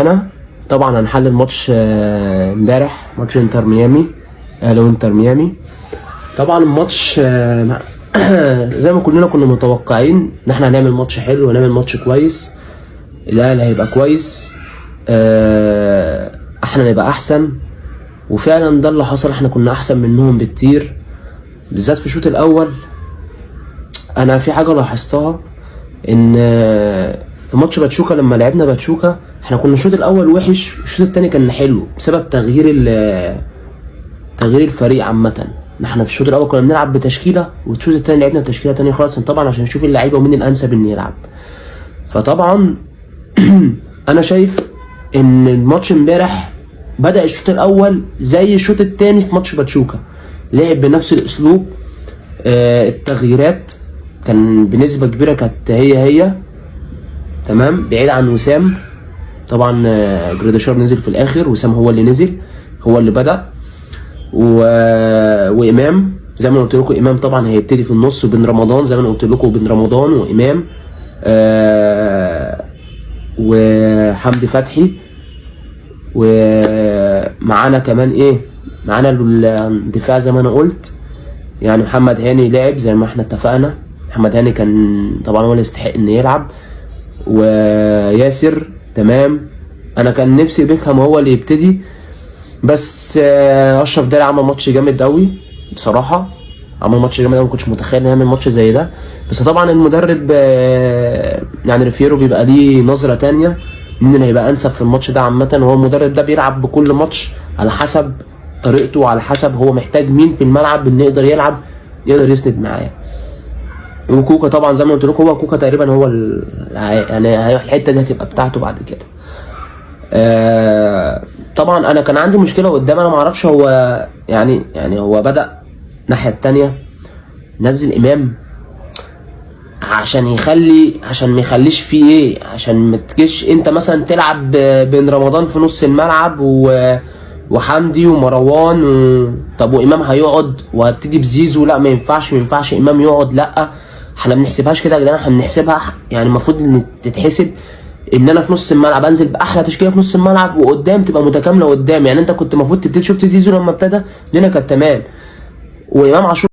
انا طبعا هنحلل ماتش امبارح، ماتش انتر ميامي، اهلي وانتر ميامي. طبعا الماتش زي ما كلنا كنا متوقعين ان احنا هنعمل ماتش حلو ونعمل ماتش كويس. الاهلي هيبقى كويس، احنا نبقى احسن، وفعلا ده اللي حصل. احنا كنا احسن منهم بكتير، بالذات في الشوط الاول. انا في حاجه لاحظتها، ان في ماتش باتشوكا لما لعبنا باتشوكا احنا كنا الشوط الاول وحش، الشوط الثاني كان حلو بسبب تغيير الفريق عامه. احنا في الشوط الاول كنا بنلعب بتشكيله، والشوط الثاني لعبنا بتشكيله ثانيه خالص، طبعا عشان نشوف اللعيبه ومين الانسب ان يلعب. فطبعا انا شايف ان الماتش امبارح بدأ الشوط الاول زي الشوط الثاني في ماتش باتشوكا، لعب بنفس الاسلوب. التغييرات كان بنسبه كبيره كانت هي تمام، بعيد عن وسام. طبعا جراديشار نزل في الاخر، وسام هو اللي نزل، هو اللي بدأ. وامام زي ما قلت لكم، امام طبعا هيبتدي في النص، وبين رمضان زي ما قلت لكم، بين رمضان وامام وحمدي فتحي. ومعانا كمان معانا الدفاع زي ما انا قلت، يعني محمد هاني لعب زي ما احنا اتفقنا. محمد هاني كان طبعا هو اللي يستحق ان يلعب، وياسر تمام. انا كان نفسي بيكهام هو اللي يبتدي، بس اشرف داري عمل ماتش جامد قوي بصراحه، عمل ماتش جامد قوي. ما كنتش متخيل انه يعمل ماتش زي ده، بس طبعا المدرب يعني ريفيرو بيبقى ليه نظره تانية مين اللي هيبقى انسب في الماتش ده عامه. هو المدرب ده بيلعب بكل ماتش على حسب طريقته، وعلى حسب هو محتاج مين في الملعب ان يقدر يلعب، يقدر يسند معاه. وكوكا طبعا زي ما قلت لكم، هو كوكا تقريبا هو يعني الحته دي هتبقى بتاعته بعد كده. طبعا انا كان عندي مشكله قدام، انا ما اعرفش هو يعني هو بدا الناحيه الثانيه نزل امام عشان ما يخليش فيه عشان ما تجيش انت مثلا تلعب بين رمضان في نص الملعب وحمدي ومروان طب وامام هيقعد، وهتبتدي بزيزو. لا ما ينفعش امام يقعد، لا احنا ما بنحسبهاش كده يا جدعان، احنا بنحسبها يعني المفروض ان تتحسب ان انا في نص الملعب انزل باحلى تشكيله في نص الملعب، وقدام تبقى متكامله قدام. يعني انت كنت المفروض تبتدي، شفت زيزو لما ابتدى الدنيا كانت تمام، وامام عاشور